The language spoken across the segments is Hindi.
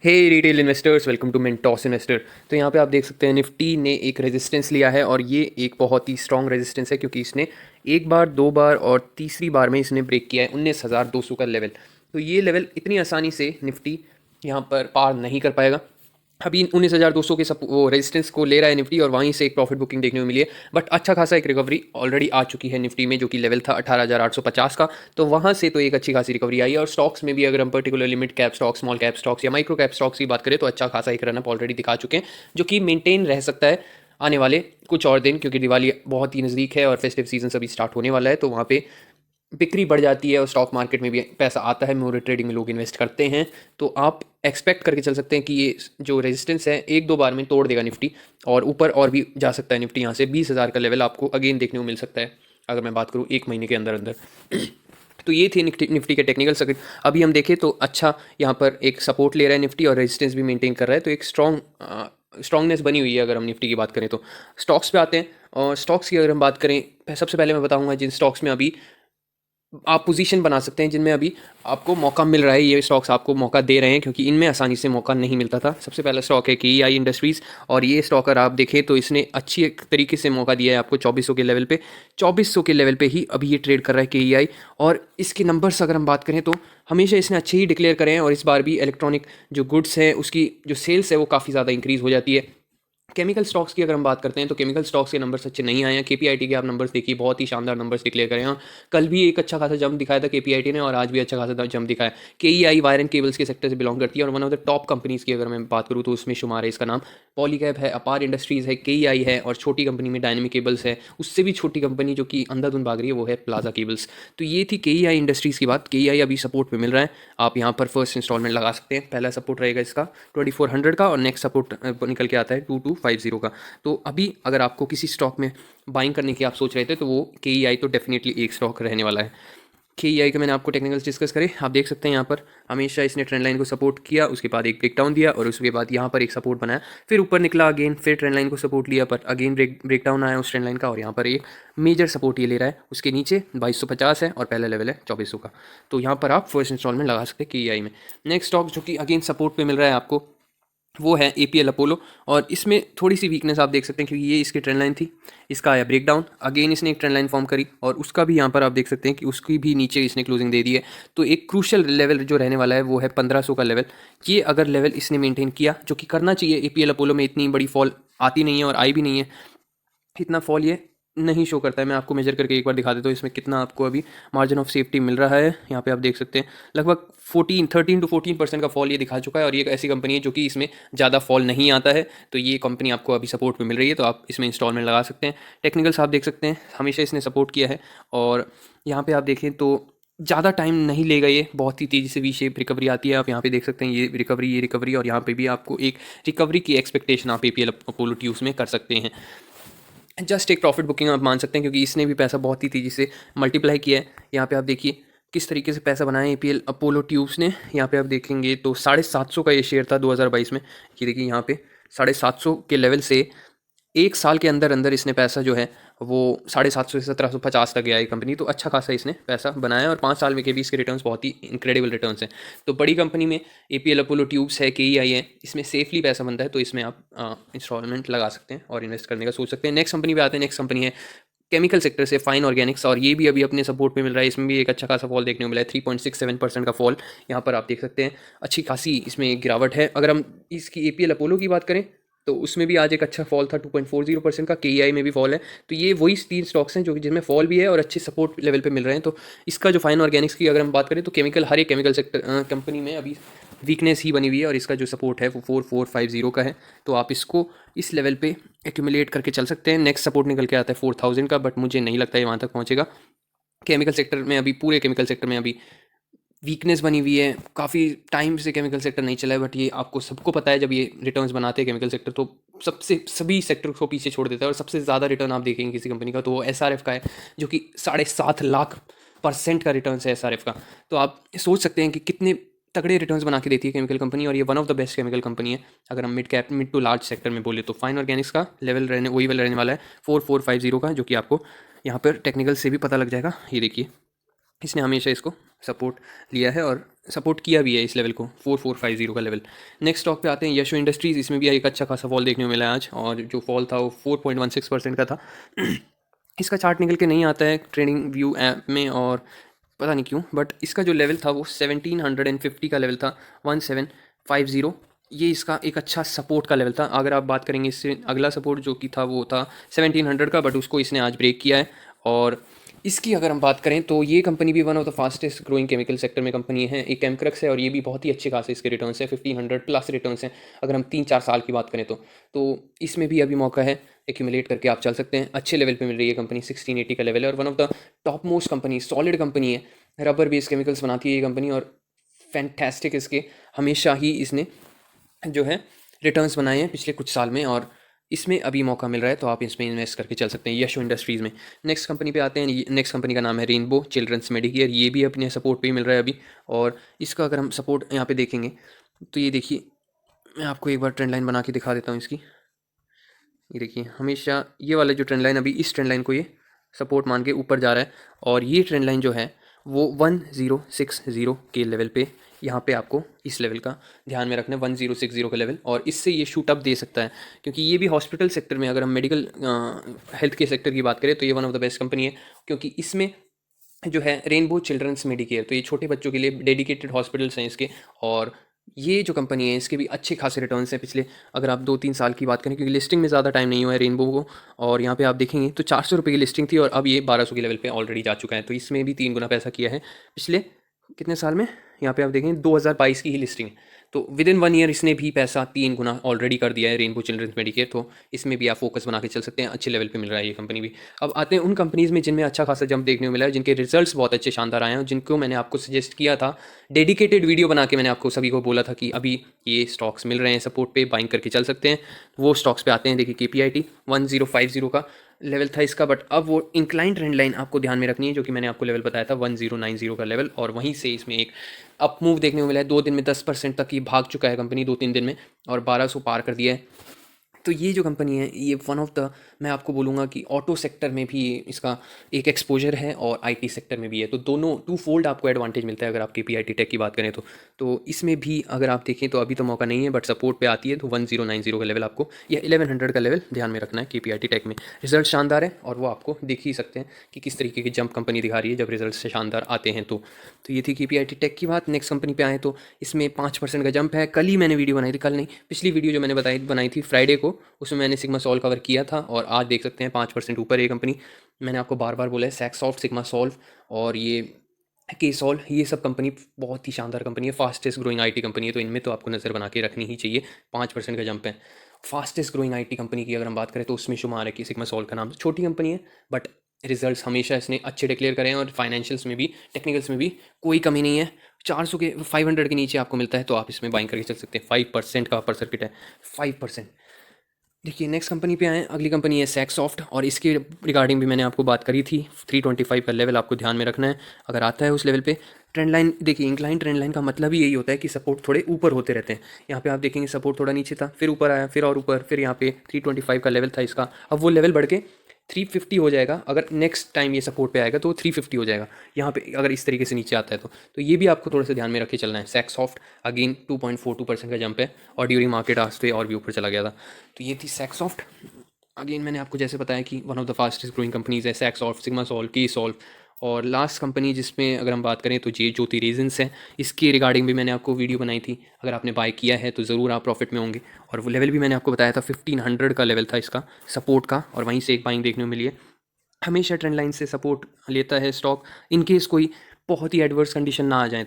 Hey retail investors, welcome to Mentos investor. तो यहाँ पे आप देख सकते हैं निफ्टी ने एक रेजिस्टेंस लिया है और ये एक बहुत ही स्ट्रॉन्ग रेजिस्टेंस है क्योंकि इसने एक बार, दो बार और तीसरी बार में इसने ब्रेक किया है 19,200 का लेवल। तो ये लेवल इतनी आसानी से निफ्टी यहाँ पर पार नहीं कर पाएगा। अभी 19,200 के वो रेजिस्टेंस को ले रहा है निफ्टी और वहीं से एक प्रॉफिट बुकिंग देखने को मिली है। बट अच्छा खासा एक रिकवरी ऑलरेडी आ चुकी है निफ्टी में, जो कि लेवल था 18,850 का। तो वहाँ से तो एक अच्छी खासी रिकवरी आई है। और स्टॉक्स में भी अगर हम particularly mid cap stocks, small cap stocks या माइक्रो कैप स्टॉक्स की बात करें तो अच्छा खासा एक रनअप ऑलरेडी दिखा चुके हैं, जो कि मेंटेन रह सकता है आने वाले कुछ और दिन, क्योंकि दिवाली बहुत ही नज़दीक है और फेस्टिव सीजन अभी स्टार्ट होने वाला है। तो वहाँ पे बिक्री बढ़ जाती है और स्टॉक मार्केट में भी पैसा आता है, मोर ट्रेडिंग में लोग इन्वेस्ट करते हैं। तो आप एक्सपेक्ट करके चल सकते हैं कि ये जो रेजिस्टेंस है एक दो बार में तोड़ देगा निफ्टी और ऊपर और भी जा सकता है निफ्टी। यहाँ से 20,000 का लेवल आपको अगेन देखने को मिल सकता है अगर मैं बात करूँ एक महीने के अंदर अंदर। तो ये थी निफ्टी के टेक्निकल सर्किट। अभी हम देखें तो अच्छा यहाँ पर एक सपोर्ट ले रहा है निफ्टी और रेजिस्टेंस भी मेंटेन कर रहा है, तो एक स्ट्रॉन्गनेस बनी हुई है अगर हम निफ्टी की बात करें तो। स्टॉक्स पे आते हैं और स्टॉक्स की अगर हम बात करें, सबसे पहले मैं बताऊंगा जिन स्टॉक्स में अभी आप पोजीशन बना सकते हैं, जिनमें अभी आपको मौका मिल रहा है, ये स्टॉक्स आपको मौका दे रहे हैं क्योंकि इनमें आसानी से मौका नहीं मिलता था। सबसे पहला स्टॉक है केईआई इंडस्ट्रीज़ और ये स्टॉक अगर आप देखें तो इसने अच्छी एक तरीके से मौका दिया है आपको 2400 के लेवल पे। 2400 के लेवल पे ही अभी ये ट्रेड कर रहा है केईआई। और इसके नंबर्स अगर हम बात करें तो हमेशा इसने अच्छे ही डिक्लेयर करे हैं और इस बार भी इलेक्ट्रॉनिक जो गुड्स है उसकी जो सेल्स है वो काफ़ी ज़्यादा इंक्रीज़ हो जाती है। केमिकल स्टॉक्स की अगर हम बात करते हैं तो केमिकल स्टॉक्स के नंबर्स अच्छे नहीं आए हैं। केपीआईटी के आप नंबर्स देखिए, बहुत ही शानदार नंबर्स डिक्लेयर करें हैं। कल भी एक अच्छा खासा जंप दिखाया था केपीआईटी ने और आज भी अच्छा खासा जंप दिखाया। केईआई वायर एंड केबल्स के सेक्टर से बिलोंग करती है और one of the top companies की अगर मैं बात करूँ तो उसमें शुमार है। इसका नाम पॉलीकैब है, अपार इंडस्ट्रीज़ है, केईआई है और छोटी कंपनी में डायनेमिक केबल्स है। उससे भी छोटी कंपनी जो कि अंधाधुंध भाग रही है वो है प्लाजा केबल्स। तो ये थी केईआई इंडस्ट्रीज़ की बात। केईआई अभी सपोर्ट पे मिल रहा है, आप यहाँ पर फर्स्ट इंस्टॉलमेंट लगा सकते हैं। पहला सपोर्ट रहेगा इसका 2400 का और नेक्स्ट सपोर्ट निकल के आता है 2250 का। तो अभी अगर आपको किसी स्टॉक में बाइंग करने की आप सोच रहे थे तो वो केईआई तो डेफिनेटली एक स्टॉक रहने वाला है। केईआई का मैंने आपको टेक्निकल्स डिस्कस करे, आप देख सकते हैं यहाँ पर हमेशा इसने ट्रेंड लाइन को सपोर्ट किया, उसके बाद एक ब्रेक डाउन दिया और उसके बाद यहाँ पर एक सपोर्ट बनाया, फिर ऊपर निकला अगेन, फिर ट्रेंड लाइन को सपोर्ट लिया पर अगेन ब्रेक डाउन आया उस ट्रेंड लाइन का और यहाँ पर एक मेजर सपोर्ट ये ले रहा है। उसके नीचे 2250 है और पहला लेवल है 2400 का। तो यहाँ पर आप फर्स्ट इंस्टॉलमेंट लगा सकते हैं केईआई में। नेक्स्ट स्टॉक जो कि अगेन सपोर्ट पे मिल रहा है आपको वो है एपीएल अपोलो और इसमें थोड़ी सी वीकनेस आप देख सकते हैं क्योंकि ये इसकी ट्रेंड लाइन थी, इसका आया ब्रेक डाउन, अगेन इसने एक ट्रेंड लाइन फॉर्म करी और उसका भी यहाँ पर आप देख सकते हैं कि उसकी भी नीचे इसने क्लोजिंग दे दी है। तो एक क्रूशल लेवल जो रहने वाला है वो है 1500 का लेवल। ये अगर लेवल इसने मेंटेन किया, जो कि करना चाहिए, एपीएल अपोलो में इतनी बड़ी फॉल आती नहीं है और आई भी नहीं है, इतना फॉल ये नहीं शो करता है। मैं आपको मेजर करके एक बार दिखा देता हूँ इसमें कितना आपको अभी मार्जिन ऑफ सेफ्टी मिल रहा है। यहाँ पे आप देख सकते हैं लगभग 13 to 14% का फॉल ये दिखा चुका है और ये एक ऐसी कंपनी है जो कि इसमें ज़्यादा फॉल नहीं आता है। तो ये कंपनी आपको अभी सपोर्ट पे मिल रही है, तो आप इसमें इंस्टॉलमेंट लगा सकते हैं। टेक्निकल्स आप देख सकते हैं हमेशा इसने सपोर्ट किया है और यहाँ पर आप देखें तो ज़्यादा टाइम नहीं लेगा, ये बहुत ही तेज़ी से वी शेप रिकवरी आती है। आप यहाँ पे देख सकते हैं ये रिकवरी और यहाँ पे भी आपको एक रिकवरी की एक्सपेक्टेशन आप एपीएल अपोलो ट्यूब्स में कर सकते हैं। जस्ट एक प्रॉफिट बुकिंग आप मान सकते हैं क्योंकि इसने भी पैसा बहुत ही तेज़ी से मल्टीप्लाई किया है। यहाँ पे आप देखिए किस तरीके से पैसा बनाया है एपीएल अपोलो ट्यूब्स ने। यहाँ पे आप देखेंगे तो 750 का ये शेयर था 2022 में। ये देखिए यहाँ पे 750 के लेवल से एक साल के अंदर अंदर इसने पैसा जो है वो 750 से 1750 तक गया है कंपनी। तो अच्छा खासा इसने पैसा बनाया और 5 साल में के भी इसके रिटर्न्स बहुत ही इनक्रेडिबल रिटर्न्स हैं। तो बड़ी कंपनी में एपीएल अपोलो ट्यूब्स है, केईआई है, इसमें सेफली पैसा बनता है, तो इसमें आप इंस्टॉलमेंट लगा सकते हैं और इन्वेस्ट करने का सोच सकते हैं। नेक्स्ट कंपनी पे आते हैं। नेक्स्ट कंपनी है केमिकल सेक्टर से फाइन ऑर्गेनिक्स और ये भी अभी अपने सपोर्ट पे मिल रहा है। इसमें भी एक अच्छा खासा फॉल देखने को मिला है, 3.67% का फॉल यहाँ पर आप देख सकते हैं। अच्छी खासी इसमें गिरावट है। अगर हम इसकी एपीएल अपोलो की बात करें तो उसमें भी आज एक अच्छा फॉल था 2.40% का। केईआई में भी फॉल है। तो ये वही 3 स्टॉक्स हैं जो कि जिनमें फॉल भी है और अच्छे सपोर्ट लेवल पे मिल रहे हैं। तो इसका जो फाइन ऑर्गेनिक्स की अगर हम बात करें तो हर एक केमिकल सेक्टर कंपनी में अभी वीकनेस ही बनी हुई है और इसका जो सपोर्ट है वो 4450 का है। तो आप इसको इस लेवल पे एक्यूमुलेट करके चल सकते हैं। नेक्स्ट सपोर्ट निकल के आता है 4000 का, बट मुझे नहीं लगता है वहाँ तक पहुँचेगा। केमिकल सेक्टर में अभी पूरे केमिकल सेक्टर में अभी वीकनेस बनी हुई है। काफ़ी टाइम से केमिकल सेक्टर नहीं चला है, बट ये आपको सबको पता है जब ये रिटर्न्स बनाते हैं केमिकल सेक्टर तो सभी सेक्टर को पीछे छोड़ देता है। और सबसे ज़्यादा रिटर्न आप देखेंगे किसी कंपनी का तो वो एसआरएफ का है, जो कि 7.5 लाख% का रिटर्न है एसआरएफ का। तो आप सोच सकते हैं कि कितने तगड़े रिटर्न्स बना के देती है केमिकल कंपनी और ये one of the best chemical company है। अगर हम मिड टू लार्ज सेक्टर में बोले तो फाइन ऑर्गेनिक्स का लेवल रहने वाला है 4450 का, जो कि आपको यहाँ पर टेक्निकल से भी पता लग जाएगा। ये देखिए इसने हमेशा इसको सपोर्ट लिया है और सपोर्ट किया भी है इस लेवल को 4450 का लेवल। नेक्स्ट स्टॉक पे आते हैं यशो इंडस्ट्रीज़। इसमें भी एक अच्छा खासा फॉल देखने को मिला है आज, और जो फॉल था वो 4.16% का था। इसका चार्ट निकल के नहीं आता है ट्रेडिंग व्यू ऐप में, और पता नहीं क्यों, बट इसका जो लेवल था वो 1750 का लेवल था, 1750। ये इसका एक अच्छा सपोर्ट का लेवल था। अगर आप बात करेंगे इससे अगला सपोर्ट जो कि था वो था 1700 का, बट उसको इसने आज ब्रेक किया है। और इसकी अगर हम बात करें तो ये कंपनी भी one of the fastest growing chemical sector में कंपनी है, एक केमक्रक्स है, और ये भी बहुत ही अच्छे खासे इसके रिटर्न्स हैं, 1500 प्लस रिटर्न्स हैं अगर हम 3-4 साल की बात करें तो इसमें भी अभी मौका है, एक्यूमुलेट करके आप चल सकते हैं। अच्छे लेवल पे मिल रही है कंपनी, 1680 का लेवल है, और one of the top most company, solid company है। रबर बेस्ड केमिकल्स बनाती है ये कंपनी, और फैंटेस्टिक इसके हमेशा ही इसने जो है रिटर्न्स बनाए हैं पिछले कुछ साल में, और इसमें अभी मौका मिल रहा है तो आप इसमें इन्वेस्ट करके चल सकते हैं यशो इंडस्ट्रीज़ में। नेक्स्ट कंपनी पे आते हैं। नेक्स्ट कंपनी का नाम है रेनबो चिल्ड्रंस मेडिकेयर। ये भी अपने सपोर्ट पे ही मिल रहा है अभी, और इसका अगर हम सपोर्ट यहाँ पे देखेंगे तो ये देखिए, मैं आपको एक बार ट्रेंड लाइन बना के दिखा देता हूँ इसकी। ये देखिए, हमेशा ये वाला जो ट्रेंड लाइन, अभी इस ट्रेंड लाइन को ये सपोर्ट मान के ऊपर जा रहा है, और ये ट्रेंड लाइन जो है वो 1060 के लेवल पे, यहाँ पे आपको इस लेवल का ध्यान में रखना है, 1060 का लेवल, और इससे ये शूट अप दे सकता है, क्योंकि ये भी हॉस्पिटल सेक्टर में, अगर हम मेडिकल हेल्थ के सेक्टर की बात करें तो ये one of the best company है, क्योंकि इसमें जो है रेनबो चिल्ड्रंस मेडिकेयर, तो ये छोटे बच्चों के लिए डेडिकेटेड हॉस्पिटल्स हैं इसके। और ये जो कंपनी है इसके भी अच्छे खासे रिटर्न्स हैं पिछले, अगर आप 2-3 साल की बात करें, क्योंकि लिस्टिंग में ज़्यादा टाइम नहीं हुआ है रेनबो को। और यहाँ पे आप देखेंगे तो 400 रुपये की लिस्टिंग थी, और अब ये 1200 के लेवल पे ऑलरेडी जा चुका है, तो इसमें भी 3 गुना पैसा किया है पिछले कितने साल में। यहाँ पे आप देखेंगे 2022 की ही लिस्टिंग है, तो विद इन 1 ईयर इसने भी पैसा 3 गुना ऑलरेडी कर दिया है रेनबो चिल्ड्रंस मेडिकेयर। तो इसमें भी आप फोकस बना के चल सकते हैं, अच्छे लेवल पे मिल रहा है ये कंपनी भी। अब आते हैं उन कंपनीज़ में जिनमें अच्छा खासा जंप देखने को मिला है, जिनके रिजल्ट्स बहुत अच्छे शानदार आए हैं, जिनको मैंने आपको सजेस्ट किया था, डेडिकेटेड वीडियो बना के मैंने आपको सभी को बोला था कि अभी ये स्टॉक्स मिल रहे हैं सपोर्ट पे, बाइंग करके चल सकते हैं। वो स्टॉक्स पे आते हैं। देखिए KPIT 1050 का लेवल था इसका, बट अब वो इंक्लाइन ट्रेंड लाइन आपको ध्यान में रखनी है, जो कि मैंने आपको लेवल बताया था 1090 का लेवल, और वहीं से इसमें एक अप मूव देखने को मिला है। 2 दिन में 10% तक ये भाग चुका है कंपनी 2-3 दिन में, और 1200 पार कर दिया है। तो ये जो कंपनी है ये वन ऑफ द, मैं आपको बोलूँगा कि ऑटो सेक्टर में भी इसका एक एक्सपोजर है, और आईटी सेक्टर में भी है, तो दोनों टू फोल्ड आपको एडवांटेज मिलता है अगर आप KPIT टेक की बात करें तो इसमें भी अगर आप देखें तो अभी तो मौका नहीं है, बट सपोर्ट पे आती है तो 1090 का लेवल आपको, या 1100 का लेवल ध्यान में रखना है। KPIT टेक में रिजल्ट शानदार है, और वो आपको देख ही सकते हैं कि किस तरीके की जंप कंपनी दिखा रही है जब रिजल्ट से शानदार आते हैं तो ये थी KPIT टेक की बात। नेक्स्ट कंपनी पे आए तो इसमें 5% का जंप है। कल ही मैंने वीडियो बनाई थी, कल नहीं, पिछली वीडियो जो मैंने बनाई थी फ्राइडे को, उसमें मैंने सिग्मा सॉल्व कवर किया था, और आज देख सकते हैं 5% ऊपर ये कंपनी। मैंने आपको बार बार बोला है, सैक्सॉफ्ट, सिग्मा सॉल्व और ये K-Sol, ये सब कंपनी बहुत ही शानदार कंपनी है, फास्टेस्ट ग्रोइंग आईटी कंपनी है, तो इनमें तो आपको नज़र बना के रखनी ही चाहिए। 5% का जंप है। फास्टेस्ट ग्रोइंग आईटी कंपनी की अगर हम बात करें तो उसमें शुमार है कि सिग्मा सॉल्व का नाम। छोटी कंपनी है, बट रिजल्ट्स हमेशा इसने अच्छे डिक्लेयर करें हैं, और फाइनेंशियल्स में भी, टेक्निकल्स में भी कोई कमी नहीं है। 500 के नीचे आपको मिलता है तो आप इसमें बाइंग करके चल सकते हैं। 5% का अपर सर्किट है, 5%। देखिए नेक्स्ट कंपनी पे आएँ। अगली कंपनी है सैक्सॉफ्ट, और इसके रिगार्डिंग भी मैंने आपको बात करी थी। 325 का लेवल आपको ध्यान में रखना है। अगर आता है उस लेवल पे, ट्रेंड लाइन देखिए, इंक्लाइन ट्रेंड लाइन का मतलब ही यही होता है कि सपोर्ट थोड़े ऊपर होते रहते हैं। यहाँ पे आप देखेंगे सपोर्ट थोड़ा नीचे था, फिर ऊपर आया, फिर और ऊपर, फिर यहाँ पे 325 का लेवल था इसका, अब वो लेवल बढ़ के 350 हो जाएगा। अगर नेक्स्ट टाइम ये सपोर्ट पे आएगा तो 350 हो जाएगा यहाँ पे, अगर इस तरीके से नीचे आता है तो ये भी आपको थोड़ा सा ध्यान में रख के चलना है। सैक्सॉफ्ट अगेन 2.42% का जंप है, और ड्यूरिंग मार्केट आज तो और भी ऊपर चला गया था। तो ये थी सैक्सॉफ्ट। अगेन मैंने आपको जैसे बताया कि one of the fastest growing companies है सैक्सॉफ्ट, सिग्मा सॉल्व, K-Sol। और लास्ट कंपनी जिसमें अगर हम बात करें तो जे ज्योति रेजिन्स है। इसके रिगार्डिंग भी मैंने आपको वीडियो बनाई थी, अगर आपने बाय किया है तो ज़रूर आप प्रॉफिट में होंगे। और वो लेवल भी मैंने आपको बताया था, 1500 का लेवल था इसका सपोर्ट का, और वहीं से एक बाइंग देखने को मिली है। हमेशा ट्रेंड लाइन से सपोर्ट लेता है स्टॉक, इन केस कोई बहुत ही एडवर्स कंडीशन ना आ जाए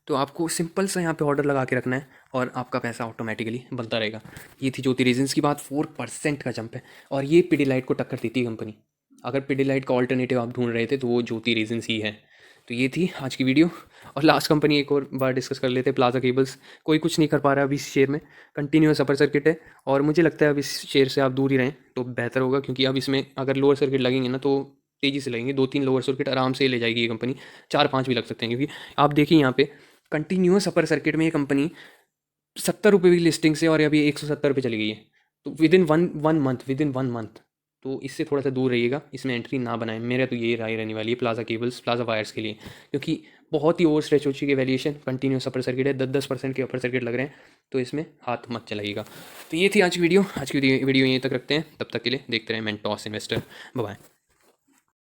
तो आपको सिंपल सा यहाँ पे ऑर्डर लगा के रखना है, और आपका पैसा ऑटोमेटिकली बनता रहेगा। ये थी ज्योति रेजिन्स की बात। 4% का जंप है, और ये पिडिलाइट को टक्कर देती है कंपनी। अगर पिडिलाइट का ऑल्टरनेटिव आप ढूंढ रहे थे तो वो ज्योति रेजिन्स ही है। तो ये थी आज की वीडियो। और लास्ट कंपनी एक और बार डिस्कस कर लेते हैं, प्लाजा केबल्स। कोई कुछ नहीं कर पा रहा अभी इस शेयर में, कंटिन्यूस अपर सर्किट है, और मुझे लगता है अब इस शेयर से आप दूर ही रहें तो बेहतर होगा, क्योंकि अब इसमें अगर लोअर सर्किट लगेंगे ना तो तेज़ी से लगेंगे। 2-3 लोअर सर्किट आराम से ले जाएगी ये कंपनी, 4-5 भी लग सकते हैं, क्योंकि आप देखिए यहाँ पे कंटिन्यूस अपर सर्किट में ये कंपनी 70 रुपये की लिस्टिंग से और अभी 170 रुपये चली गई है। तो विद इन वन मंथ तो इससे थोड़ा सा दूर रहिएगा, इसमें एंट्री ना बनाएं। मेरा तो ये राय रहने वाली है प्लाजा केबल्स, प्लाजा वायर्स के लिए, क्योंकि बहुत ही ओवर स्ट्रेच हो चुकी है वैल्यूएशन, कंटिन्यूस अपर सर्किट है, 10-10% के अपर सर्किट लग रहे हैं, तो इसमें हाथ मत चलाइएगा। तो ये थी आज की वीडियो, आज की वीडियो यहीं तक रखते हैं, तब तक के लिए देखते रहें मेंटॉस इन्वेस्टर। Bye bye.